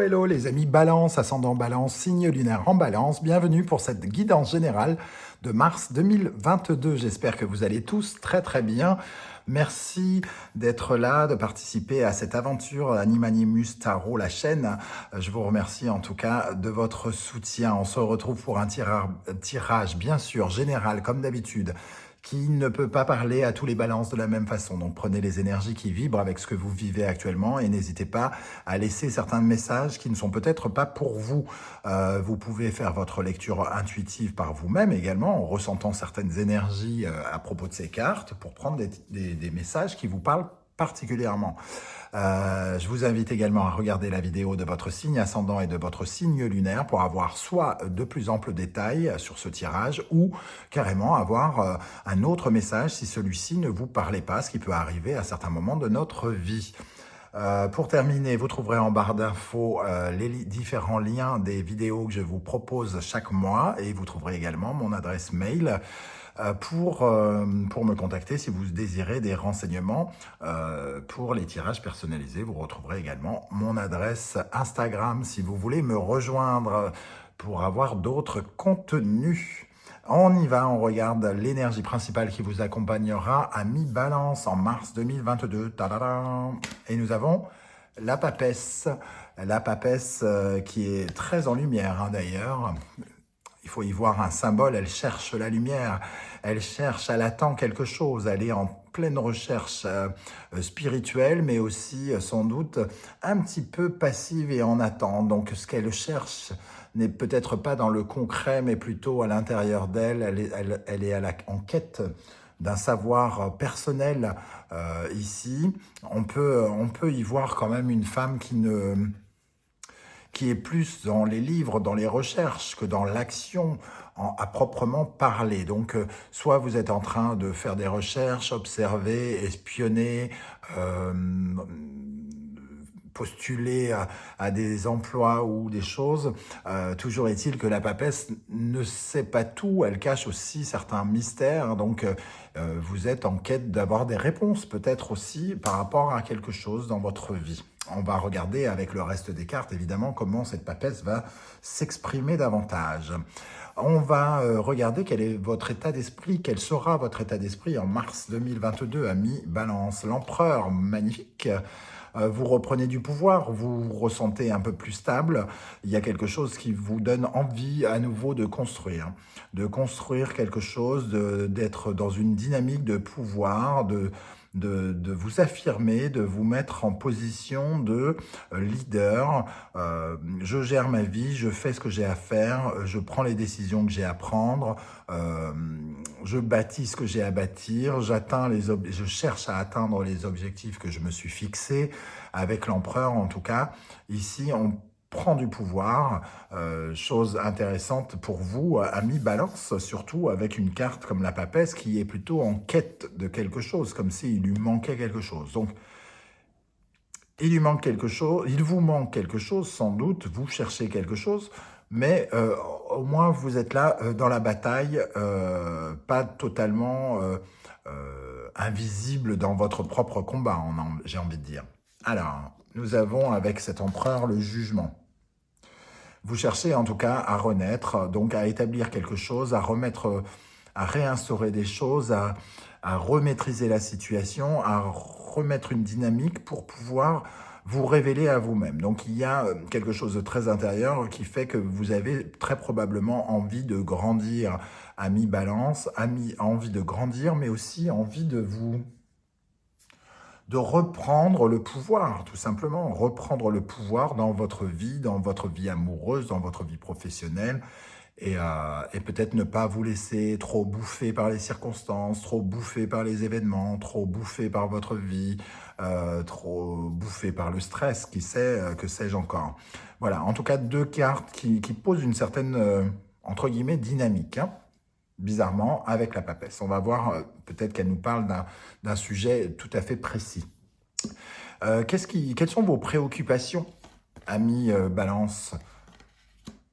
Hello les amis Balance, ascendant Balance, signe lunaire en Balance. Bienvenue pour cette guidance générale de mars 2022. J'espère que vous allez tous très bien. Merci d'être là, de participer à cette aventure Animanimus Tarot, la chaîne. Je vous remercie en tout cas de votre soutien. On se retrouve pour un tirage bien sûr général comme d'habitude, qui ne peut pas parler à tous les balances de la même façon. Donc prenez les énergies qui vibrent avec ce que vous vivez actuellement et n'hésitez pas à laisser certains messages qui ne sont peut-être pas pour vous. Vous pouvez faire votre lecture intuitive par vous-même également, en ressentant certaines énergies à propos de ces cartes, pour prendre des messages qui vous parlent particulièrement. Je vous invite également à regarder la vidéo de votre signe ascendant et de votre signe lunaire pour avoir soit de plus amples détails sur ce tirage ou carrément avoir un autre message si celui-ci ne vous parlait pas, ce qui peut arriver à certains moments de notre vie. Pour terminer, vous trouverez en barre d'infos les différents liens des vidéos que je vous propose chaque mois et vous trouverez également mon adresse mail pour me contacter si vous désirez des renseignements pour les tirages personnalisés. Vous retrouverez également mon adresse Instagram si vous voulez me rejoindre pour avoir d'autres contenus. On y va, on regarde l'énergie principale qui vous accompagnera à mi-balance en mars 2022. Tadadam. Et nous avons la papesse qui est très en lumière d'ailleurs. Il faut y voir un symbole, elle cherche la lumière, elle attend quelque chose, elle est en pleine recherche spirituelle, mais aussi sans doute un petit peu passive et en attente. Donc ce qu'elle cherche n'est peut-être pas dans le concret, mais plutôt à l'intérieur d'elle, elle est en quête d'un savoir personnel ici. On peut y voir quand même une femme qui est plus dans les livres, dans les recherches, que dans l'action à proprement parler. Donc, soit vous êtes en train de faire des recherches, observer, espionner, postuler à des emplois ou des choses. Toujours est-il que la papesse ne sait pas tout, elle cache aussi certains mystères. Donc, vous êtes en quête d'avoir des réponses, peut-être aussi par rapport à quelque chose dans votre vie. On va regarder avec le reste des cartes, évidemment, comment cette papesse va s'exprimer davantage. On va regarder quel est votre état d'esprit, quel sera votre état d'esprit en mars 2022 à mi-balance. L'empereur, magnifique. Vous reprenez du pouvoir, vous vous ressentez un peu plus stable. Il y a quelque chose qui vous donne envie à nouveau de construire quelque chose, d'être dans une dynamique de pouvoir, de vous affirmer, de vous mettre en position de leader. Je gère ma vie, je fais ce que j'ai à faire, je prends les décisions que j'ai à prendre, je bâtis ce que j'ai à bâtir, je cherche à atteindre les objectifs que je me suis fixés. Avec l'empereur, en tout cas, ici, on prend du pouvoir, chose intéressante pour vous, à mi-balance, surtout avec une carte comme la papesse qui est plutôt en quête de quelque chose, comme s'il lui manquait quelque chose. Donc, il lui manque quelque chose, il vous manque quelque chose, sans doute, vous cherchez quelque chose, mais au moins vous êtes là dans la bataille, pas totalement invisible dans votre propre combat, j'ai envie de dire. Alors, nous avons avec cet empereur le jugement. Vous cherchez en tout cas à renaître, donc à établir quelque chose, à réinstaurer des choses, à remaîtriser la situation, à remettre une dynamique pour pouvoir vous révéler à vous-même. Donc il y a quelque chose de très intérieur qui fait que vous avez très probablement envie de grandir à mi-balance, envie de grandir, mais aussi envie de reprendre le pouvoir, tout simplement, reprendre le pouvoir dans votre vie amoureuse, dans votre vie professionnelle, et peut-être ne pas vous laisser trop bouffer par les circonstances, trop bouffer par les événements, trop bouffer par votre vie, trop bouffer par le stress, qui sait, que sais-je encore. Voilà, en tout cas, deux cartes qui posent une certaine, entre guillemets, dynamique, hein, bizarrement, avec la papesse. On va voir, peut-être qu'elle nous parle d'un sujet tout à fait précis. Quelles sont vos préoccupations, amis Balance?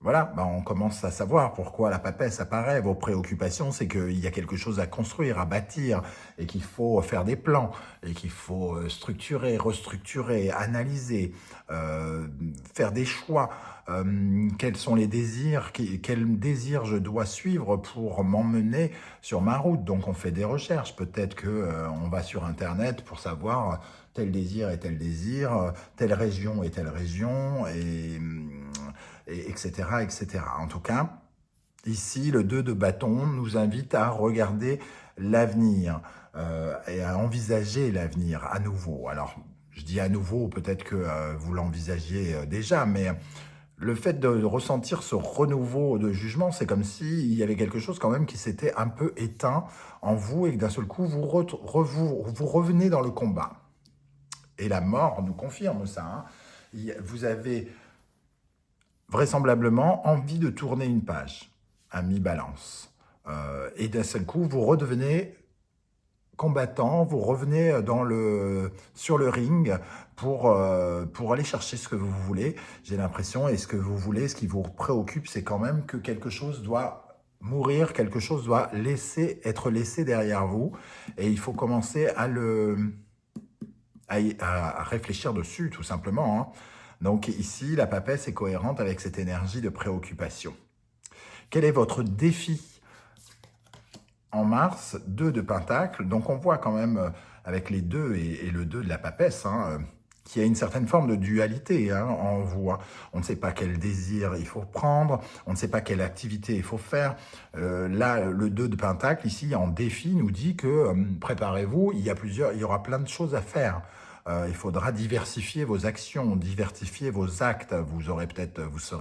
Voilà, ben on commence à savoir pourquoi la papesse apparaît. Vos préoccupations, c'est qu'il y a quelque chose à construire, à bâtir, et qu'il faut faire des plans, et qu'il faut structurer, restructurer, analyser, faire des choix. Quels sont les désirs, quel désir je dois suivre pour m'emmener sur ma route. Donc on fait des recherches. Peut-être que on va sur Internet pour savoir tel désir et tel désir, telle région et telle région, et etc., etc. En tout cas, ici, le 2 de bâton nous invite à regarder l'avenir et à envisager l'avenir à nouveau. Alors, je dis à nouveau, peut-être que vous l'envisagiez déjà, mais le fait de ressentir ce renouveau de jugement, c'est comme s'il y avait quelque chose quand même qui s'était un peu éteint en vous et que d'un seul coup, vous revenez dans le combat. Et la mort nous confirme ça. Hein. Vous avez vraisemblablement envie de tourner une page à mi-balance. Et d'un seul coup, vous redevenez combattant, vous revenez sur le ring pour aller chercher ce que vous voulez. J'ai l'impression, et ce que vous voulez, ce qui vous préoccupe, c'est quand même que quelque chose doit mourir, quelque chose doit être laissé derrière vous. Et il faut commencer à réfléchir dessus, tout simplement. Hein. Donc ici, la papesse est cohérente avec cette énergie de préoccupation. Quel est votre défi en mars? 2 de Pentacle. Donc on voit quand même avec les 2 et le 2 de la papesse, hein, qu'il y a une certaine forme de dualité hein, en vous. Hein. On ne sait pas quel désir il faut prendre, on ne sait pas quelle activité il faut faire. Là, le 2 de Pentacle, ici, en défi, nous dit que préparez-vous, il y aura plein de choses à faire. Il faudra diversifier vos actions, diversifier vos actes. Vous serez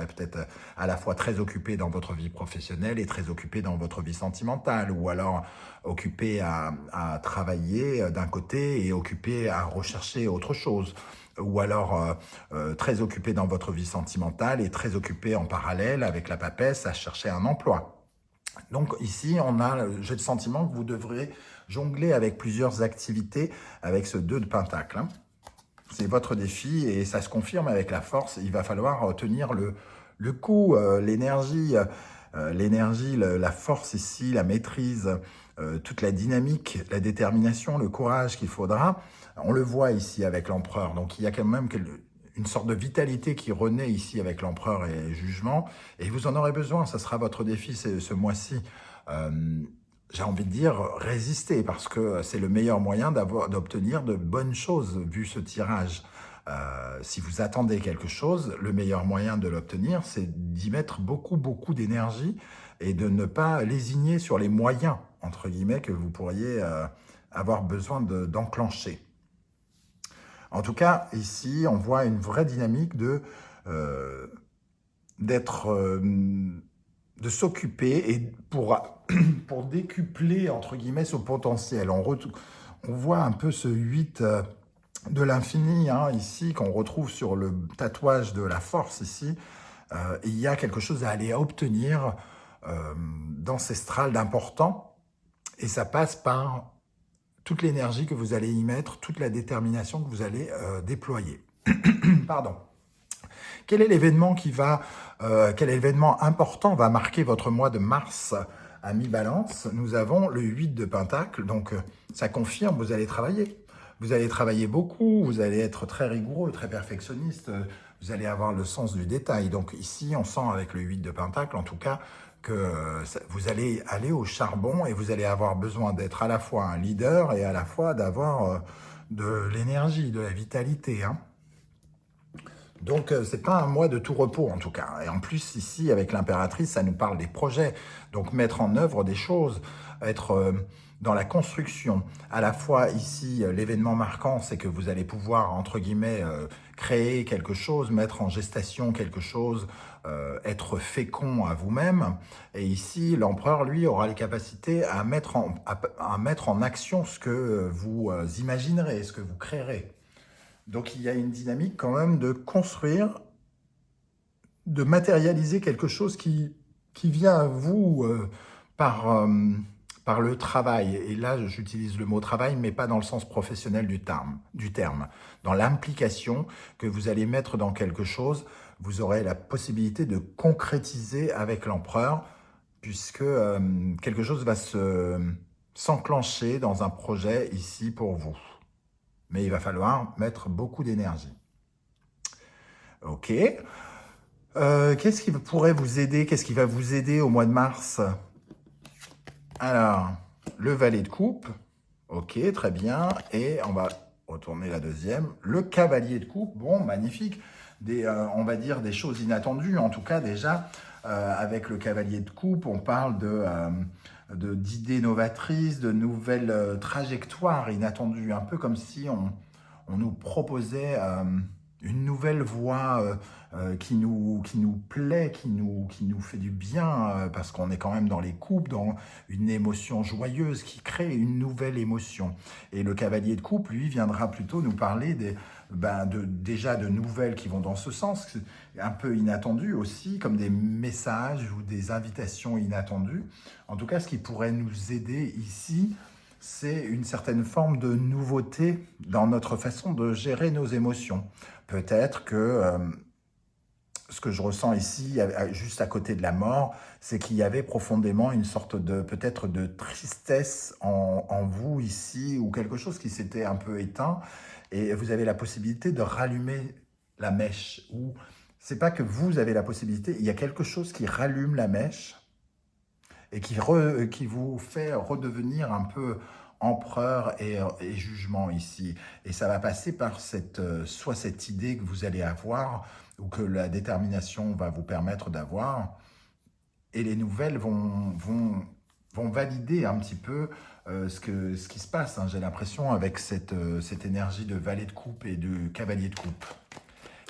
peut-être à la fois très occupé dans votre vie professionnelle et très occupé dans votre vie sentimentale, ou alors occupé à travailler d'un côté et occupé à rechercher autre chose, ou alors très occupé dans votre vie sentimentale et très occupé en parallèle avec la papesse à chercher un emploi. Donc ici, j'ai le sentiment que vous devrez jongler avec plusieurs activités avec ce 2 de Pentacle. Hein. C'est votre défi et ça se confirme avec la force. Il va falloir tenir le coup, l'énergie, la force ici, la maîtrise, toute la dynamique, la détermination, le courage qu'il faudra. On le voit ici avec l'empereur. Donc il y a quand même une sorte de vitalité qui renaît ici avec l'empereur et le jugement. Et vous en aurez besoin, ça sera votre défi ce mois-ci. J'ai envie de dire résister, parce que c'est le meilleur moyen d'obtenir de bonnes choses, vu ce tirage. Si vous attendez quelque chose, le meilleur moyen de l'obtenir, c'est d'y mettre beaucoup, beaucoup d'énergie et de ne pas lésigner sur les moyens, entre guillemets, que vous pourriez avoir besoin d'enclencher. En tout cas, ici, on voit une vraie dynamique de s'occuper et pour décupler, entre guillemets, ce potentiel. On voit un peu ce 8 de l'infini, hein, ici, qu'on retrouve sur le tatouage de la force, ici. Il y a quelque chose à aller obtenir d'ancestral, d'important, et ça passe par toute l'énergie que vous allez y mettre, toute la détermination que vous allez déployer. Pardon. Quel est l'événement quel événement important va marquer votre mois de mars à mi-balance? Nous avons le 8 de Pentacle, donc ça confirme, vous allez travailler. Vous allez travailler beaucoup, vous allez être très rigoureux, très perfectionniste, vous allez avoir le sens du détail. Donc ici, on sent avec le 8 de Pentacle, en tout cas, que vous allez aller au charbon et vous allez avoir besoin d'être à la fois un leader et à la fois d'avoir de l'énergie, de la vitalité. Hein. Donc, c'est pas un mois de tout repos, en tout cas. Et en plus, ici, avec l'impératrice, ça nous parle des projets. Donc, mettre en œuvre des choses, être dans la construction. À la fois, ici, l'événement marquant, c'est que vous allez pouvoir, entre guillemets, créer quelque chose, mettre en gestation quelque chose, être fécond à vous-même. Et ici, l'empereur, lui, aura les capacités à mettre en action ce que vous imaginerez, ce que vous créerez. Donc, il y a une dynamique quand même de construire, de matérialiser quelque chose qui vient à vous par le travail. Et là, j'utilise le mot travail, mais pas dans le sens professionnel du terme. Dans l'implication que vous allez mettre dans quelque chose, vous aurez la possibilité de concrétiser avec l'empereur, puisque quelque chose va s'enclencher dans un projet ici pour vous. Mais il va falloir mettre beaucoup d'énergie. Ok. Qu'est-ce qui pourrait vous aider? Qu'est-ce qui va vous aider au mois de mars? Alors, le valet de coupe. Ok, très bien. Et on va retourner la deuxième. Le cavalier de coupe. Bon, magnifique. On va dire des choses inattendues. En tout cas, déjà, avec le cavalier de coupe, on parle d'idées novatrices, de nouvelles trajectoires inattendues. Un peu comme si on nous proposait une nouvelle voie qui nous plaît, qui nous fait du bien, parce qu'on est quand même dans les coupes, dans une émotion joyeuse qui crée une nouvelle émotion. Et le cavalier de coupe, lui, viendra plutôt nous parler déjà de nouvelles qui vont dans ce sens, un peu inattendues aussi, comme des messages ou des invitations inattendues. En tout cas, ce qui pourrait nous aider ici, c'est une certaine forme de nouveauté dans notre façon de gérer nos émotions. Peut-être que ce que je ressens ici, juste à côté de la mort, c'est qu'il y avait profondément une sorte peut-être de tristesse en vous ici, ou quelque chose qui s'était un peu éteint, et vous avez la possibilité de rallumer la mèche. Ou c'est pas que vous avez la possibilité, il y a quelque chose qui rallume la mèche, et qui vous fait redevenir un peu empereur et jugement ici. Et ça va passer par soit cette idée que vous allez avoir, ou que la détermination va vous permettre d'avoir, et les nouvelles vont valider un petit peu ce qui se passe, hein. J'ai l'impression avec cette énergie de valet de coupe et de cavalier de coupe.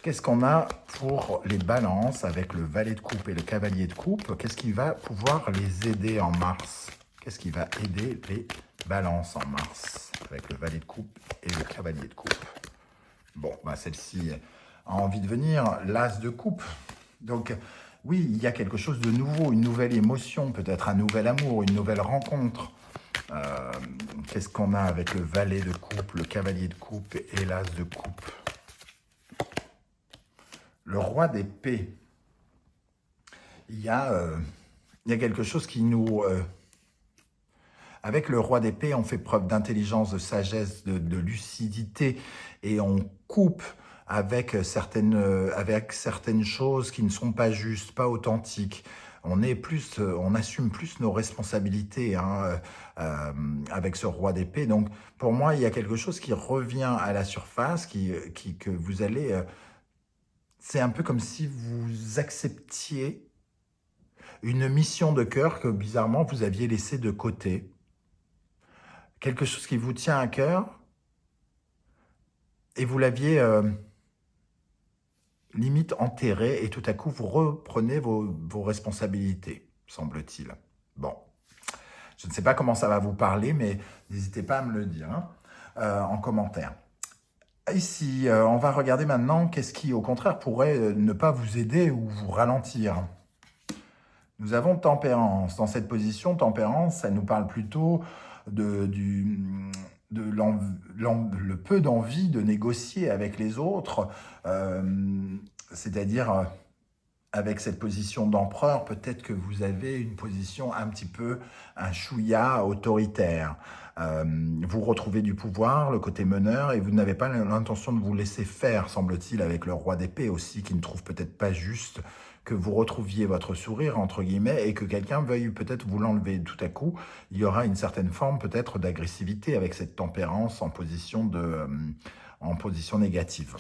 Qu'est-ce qu'on a pour les balances avec le valet de coupe et le cavalier de coupe? Qu'est-ce qui va pouvoir les aider en mars? Qu'est-ce qui va aider les balances en mars avec le valet de coupe et le cavalier de coupe? Bon, celle-ci a envie de venir, l'as de coupe. Donc, oui, il y a quelque chose de nouveau, une nouvelle émotion, peut-être un nouvel amour, une nouvelle rencontre. Qu'est-ce qu'on a avec le valet de coupe, le cavalier de coupe et l'as de coupe? Le roi d'épée, il y a quelque chose qui nous... avec le roi d'épée, on fait preuve d'intelligence, de sagesse, de lucidité, et on coupe avec certaines choses qui ne sont pas justes, pas authentiques. On assume plus nos responsabilités, hein, avec ce roi d'épée. Donc, pour moi, il y a quelque chose qui revient à la surface, que vous allez... c'est un peu comme si vous acceptiez une mission de cœur que, bizarrement, vous aviez laissée de côté. Quelque chose qui vous tient à cœur, et vous l'aviez limite enterré, et tout à coup, vous reprenez vos responsabilités, semble-t-il. Bon, je ne sais pas comment ça va vous parler, mais n'hésitez pas à me le dire, hein, en commentaire. Ici, on va regarder maintenant qu'est-ce qui, au contraire, pourrait ne pas vous aider ou vous ralentir. Nous avons tempérance. Dans cette position, tempérance, ça nous parle plutôt le peu d'envie de négocier avec les autres, c'est-à-dire avec cette position d'empereur, peut-être que vous avez une position un petit peu, un chouïa autoritaire. Vous retrouvez du pouvoir, le côté meneur, et vous n'avez pas l'intention de vous laisser faire, semble-t-il, avec le roi d'épée aussi, qui ne trouve peut-être pas juste que vous retrouviez votre sourire, entre guillemets, et que quelqu'un veuille peut-être vous l'enlever. Tout à coup, il y aura une certaine forme peut-être d'agressivité avec cette tempérance en position négative.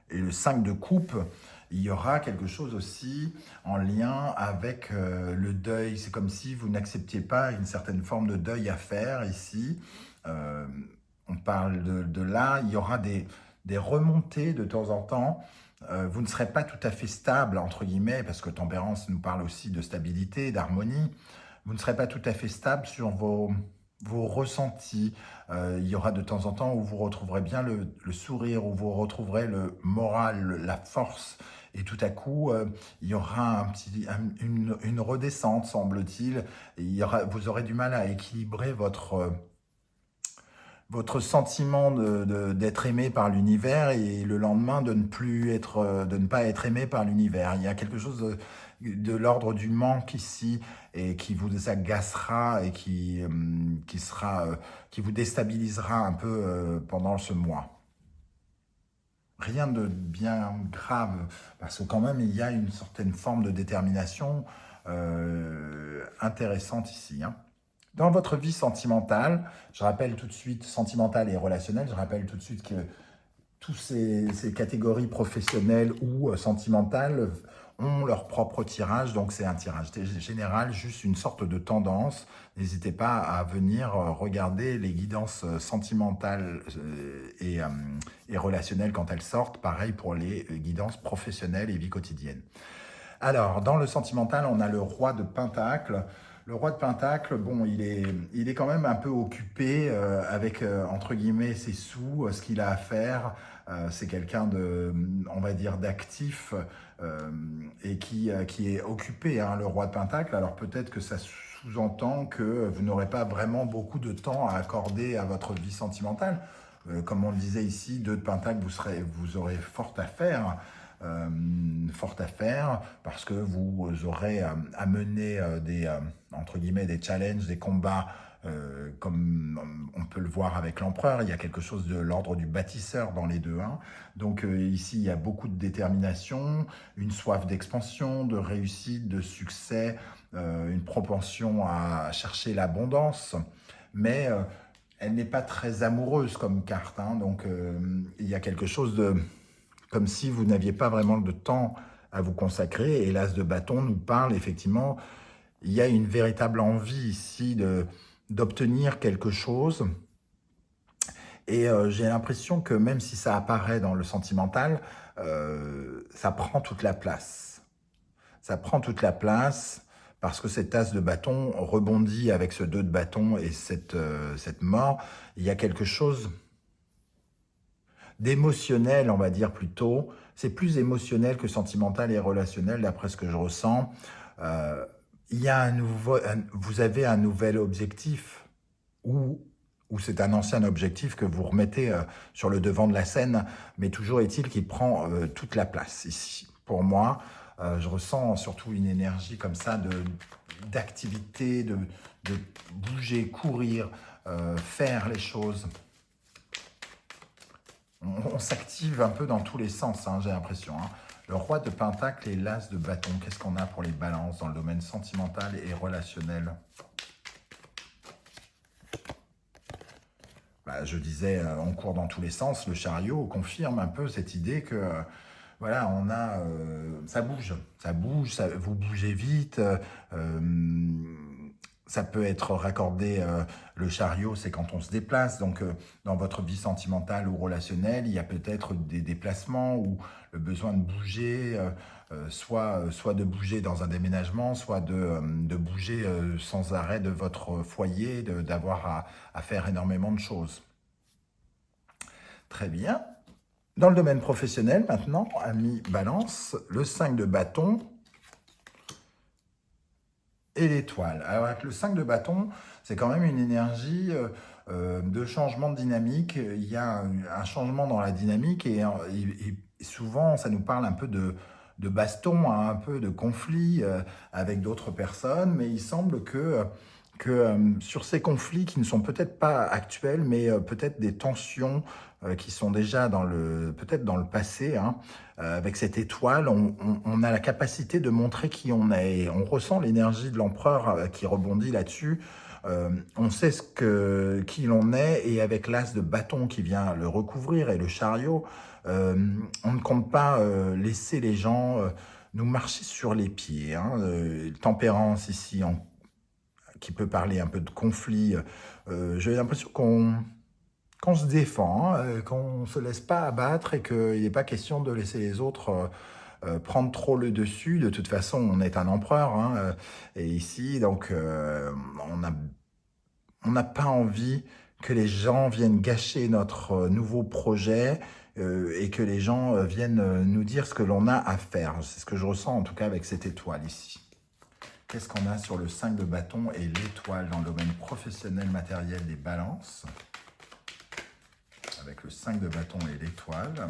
Et le 5 de coupe, il y aura quelque chose aussi en lien avec le deuil. C'est comme si vous n'acceptiez pas une certaine forme de deuil à faire ici. On parle de là, il y aura des remontées de temps en temps. Vous ne serez pas tout à fait stable, entre guillemets, parce que tempérance nous parle aussi de stabilité, d'harmonie. Vous ne serez pas tout à fait stable sur vos vos ressentis. Il y aura de temps en temps où vous retrouverez bien le sourire, où vous retrouverez le moral, la force. Et tout à coup, il y aura une redescente, semble-t-il. Vous aurez du mal à équilibrer votre sentiment d'être aimé par l'univers et le lendemain de ne pas être aimé par l'univers. Il y a quelque chose de l'ordre du manque ici et qui vous agacera et qui vous déstabilisera un peu pendant ce mois. Rien de bien grave, parce que quand même il y a une certaine forme de détermination intéressante ici, hein. Dans votre vie sentimentale, je rappelle tout de suite, sentimentale et relationnelle, je rappelle tout de suite que toutes ces catégories professionnelles ou sentimentales ont leur propre tirage, donc c'est un tirage général, juste une sorte de tendance. N'hésitez pas à venir regarder les guidances sentimentales et relationnelles quand elles sortent, pareil pour les guidances professionnelles et vie quotidienne. Alors, dans le sentimental, on a le roi de Pentacle. Le roi de Pentacle, bon, il est quand même un peu occupé avec, entre guillemets, ses sous, ce qu'il a à faire. C'est quelqu'un on va dire, d'actif et qui est occupé, hein, le roi de Pentacle. Alors peut-être que ça sous-entend que vous n'aurez pas vraiment beaucoup de temps à accorder à votre vie sentimentale. Comme on le disait ici, 2 de Pentacle, vous aurez fort à faire parce que vous aurez à mener entre guillemets, des challenges, des combats comme on peut le voir avec l'empereur. Il y a quelque chose de l'ordre du bâtisseur dans les 2-1. Donc ici, il y a beaucoup de détermination, une soif d'expansion, de réussite, de succès, une propension à chercher l'abondance, mais elle n'est pas très amoureuse comme carte, hein. Donc il y a quelque chose de comme si vous n'aviez pas vraiment de temps à vous consacrer. Et l'As de bâton nous parle effectivement, il y a une véritable envie ici d'obtenir quelque chose. Et j'ai l'impression que même si ça apparaît dans le sentimental, ça prend toute la place. Ça prend toute la place parce que cet As de bâton rebondit avec ce 2 de bâton et cette mort. Il y a quelque chose d'émotionnel, on va dire plutôt. C'est plus émotionnel que sentimental et relationnel, d'après ce que je ressens. Il y a vous avez un nouvel objectif, ou c'est un ancien objectif que vous remettez sur le devant de la scène, mais toujours est-il qu'il prend toute la place ici. Pour moi, je ressens surtout une énergie comme ça d'activité, de bouger, courir, faire les choses. On s'active un peu dans tous les sens, hein, j'ai l'impression, hein. Le roi de Pentacle et l'As de bâton, qu'est-ce qu'on a pour les balances dans le domaine sentimental et relationnel? Bah, je disais, on court dans tous les sens. Le chariot confirme un peu cette idée que, voilà, ça bouge, vous bougez vite. Ça peut être raccordé, le chariot, c'est quand on se déplace. Donc, dans votre vie sentimentale ou relationnelle, il y a peut-être des déplacements ou le besoin de bouger, soit de bouger dans un déménagement, soit de bouger sans arrêt de votre foyer, d'avoir à faire énormément de choses. Très bien. Dans le domaine professionnel, maintenant, ami Balance, le 5 de bâton et l'étoile. Alors avec le 5 de bâton, c'est quand même une énergie de changement de dynamique. Il y a un changement dans la dynamique et souvent, ça nous parle un peu de baston, hein, un peu de conflit avec d'autres personnes, mais il semble que sur ces conflits qui ne sont peut-être pas actuels, mais peut-être des tensions qui sont déjà peut-être dans le passé, hein, avec cette étoile, on a la capacité de montrer qui on est. Et on ressent l'énergie de l'empereur qui rebondit là-dessus. On sait qui l'on est, et avec l'as de bâton qui vient le recouvrir et le chariot, on ne compte pas laisser les gens nous marcher sur les pieds, hein. Tempérance ici, qui peut parler un peu de conflit. J'ai l'impression qu'on se défend, hein, qu'on ne se laisse pas abattre et qu'il n'est pas question de laisser les autres prendre trop le dessus. De toute façon, on est un empereur, hein, et ici, donc, on a on n'a pas envie que les gens viennent gâcher notre nouveau projet et que les gens viennent nous dire ce que l'on a à faire. C'est ce que je ressens en tout cas avec cette étoile ici. Qu'est-ce qu'on a sur le 5 de bâton et l'étoile dans le domaine professionnel matériel des balances? Avec le 5 de bâton et l'étoile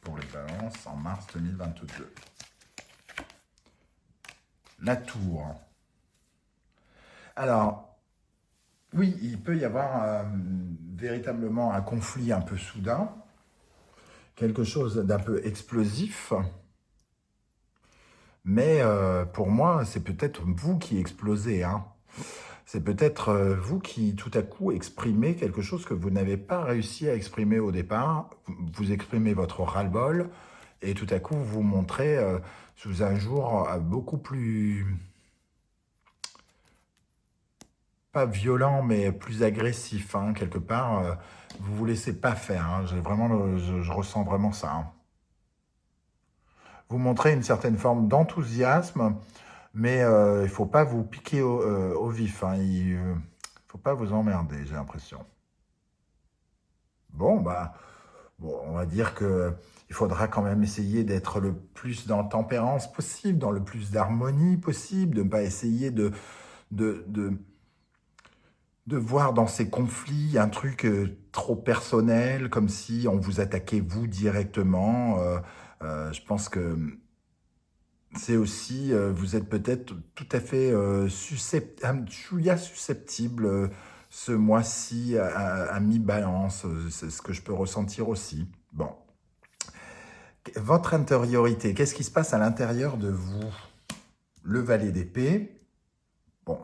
pour les balances en mars 2022. La tour. Alors, oui, il peut y avoir véritablement un conflit un peu soudain, quelque chose d'un peu explosif, mais pour moi, c'est peut-être vous qui explosez, hein. C'est peut-être vous qui, tout à coup, exprimez quelque chose que vous n'avez pas réussi à exprimer au départ. Vous exprimez votre ras-le-bol et tout à coup, vous vous montrez sous un jour beaucoup plus, pas violent, mais plus agressif, hein, quelque part. Vous vous laissez pas faire, hein. Je ressens vraiment ça, hein. Vous montrez une certaine forme d'enthousiasme, mais il ne faut pas vous piquer au vif, hein. Il ne faut pas vous emmerder, j'ai l'impression. Bon, bah, bon, on va dire que il faudra quand même essayer d'être le plus dans tempérance possible, dans le plus d'harmonie possible, de ne pas essayer de, de, de voir dans ces conflits un truc trop personnel, comme si on vous attaquait vous directement. Je pense que c'est aussi, vous êtes peut-être tout à fait un chouïa susceptible ce mois-ci à mi-balance. C'est ce que je peux ressentir aussi. Bon. Votre intériorité, qu'est-ce qui se passe à l'intérieur de vous? Le valet d'épée. Bon,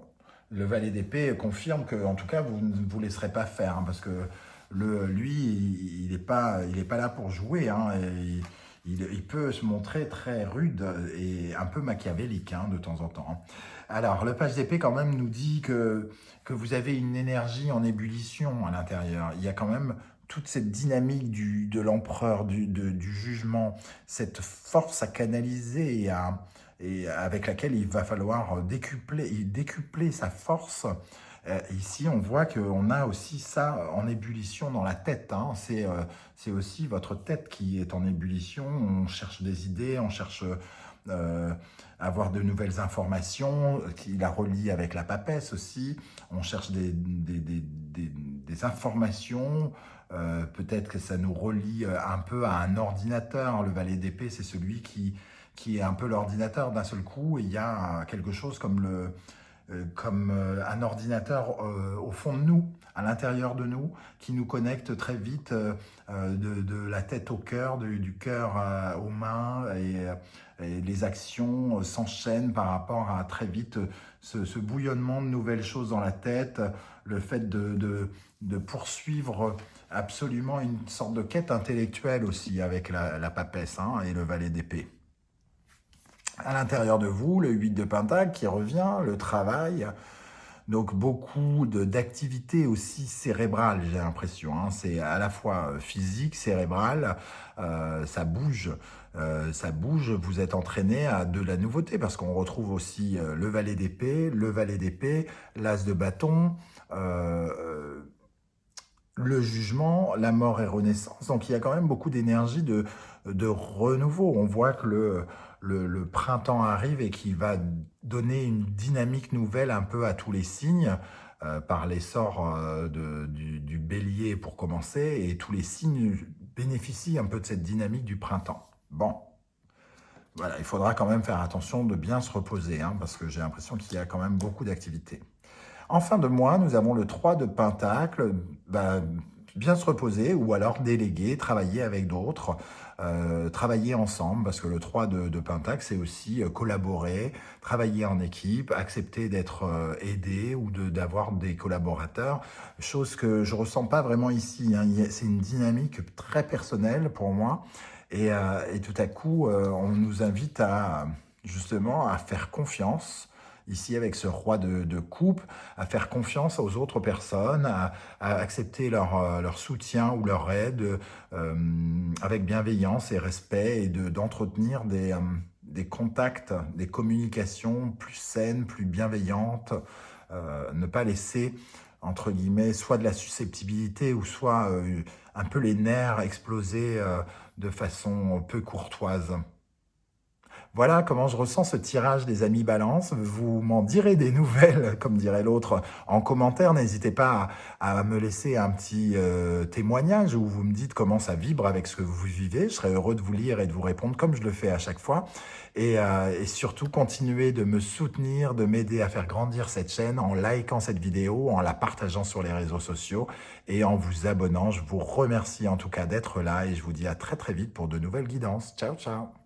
le valet d'épée confirme que, en tout cas, vous ne vous laisserez pas faire, hein, parce que lui, il est pas là pour jouer, hein, et il peut se montrer très rude et un peu machiavélique, hein, de temps en temps. Alors, le page d'épée, quand même, nous dit que vous avez une énergie en ébullition à l'intérieur. Il y a quand même toute cette dynamique de l'empereur, du jugement, cette force à canaliser et avec laquelle il va falloir décupler sa force. Ici, on voit qu'on a aussi ça en ébullition dans la tête, hein. C'est aussi votre tête qui est en ébullition. On cherche des idées, on cherche à avoir de nouvelles informations, qui la relie avec la papesse aussi. On cherche des informations. Peut-être que ça nous relie un peu à un ordinateur. Le valet d'épée, c'est celui qui est un peu l'ordinateur d'un seul coup. Et il y a quelque chose comme un ordinateur au fond de nous, à l'intérieur de nous, qui nous connecte très vite de la tête au cœur, du cœur aux mains, et les actions s'enchaînent par rapport à très vite ce bouillonnement de nouvelles choses dans la tête, le fait de poursuivre absolument une sorte de quête intellectuelle aussi avec la papesse, hein, et le valet d'épée. À l'intérieur de vous, le 8 de Pentacle qui revient, le travail, donc beaucoup d'activités aussi cérébrales, j'ai l'impression, hein. C'est à la fois physique, cérébral, ça bouge, vous êtes entraîné à de la nouveauté, parce qu'on retrouve aussi le valet d'épée, l'as de bâton, le jugement, la mort et renaissance. Donc il y a quand même beaucoup d'énergie de renouveau. On voit que le printemps arrive et qu'il va donner une dynamique nouvelle un peu à tous les signes, par l'essor du bélier pour commencer, et tous les signes bénéficient un peu de cette dynamique du printemps. Bon, voilà, il faudra quand même faire attention de bien se reposer, hein, parce que j'ai l'impression qu'il y a quand même beaucoup d'activités. En fin de mois, nous avons le 3 de Pentacle, bien se reposer ou alors déléguer, travailler avec d'autres, travailler ensemble, parce que le 3 de Pentacle, c'est aussi collaborer, travailler en équipe, accepter d'être aidé ou d'avoir des collaborateurs, chose que je ressens pas vraiment ici, hein. C'est une dynamique très personnelle pour moi, et tout à coup, on nous invite justement à faire confiance, ici avec ce roi de coupe, à faire confiance aux autres personnes, à accepter leur soutien ou leur aide avec bienveillance et respect, et d'entretenir des contacts, des communications plus saines, plus bienveillantes, ne pas laisser, entre guillemets, soit de la susceptibilité ou soit un peu les nerfs exploser de façon peu courtoise. Voilà comment je ressens ce tirage des amis balance. Vous m'en direz des nouvelles, comme dirait l'autre, en commentaire. N'hésitez pas à me laisser un petit témoignage où vous me dites comment ça vibre avec ce que vous vivez. Je serais heureux de vous lire et de vous répondre comme je le fais à chaque fois. Et surtout, continuez de me soutenir, de m'aider à faire grandir cette chaîne en likant cette vidéo, en la partageant sur les réseaux sociaux et en vous abonnant. Je vous remercie en tout cas d'être là et je vous dis à très très vite pour de nouvelles guidances. Ciao, ciao!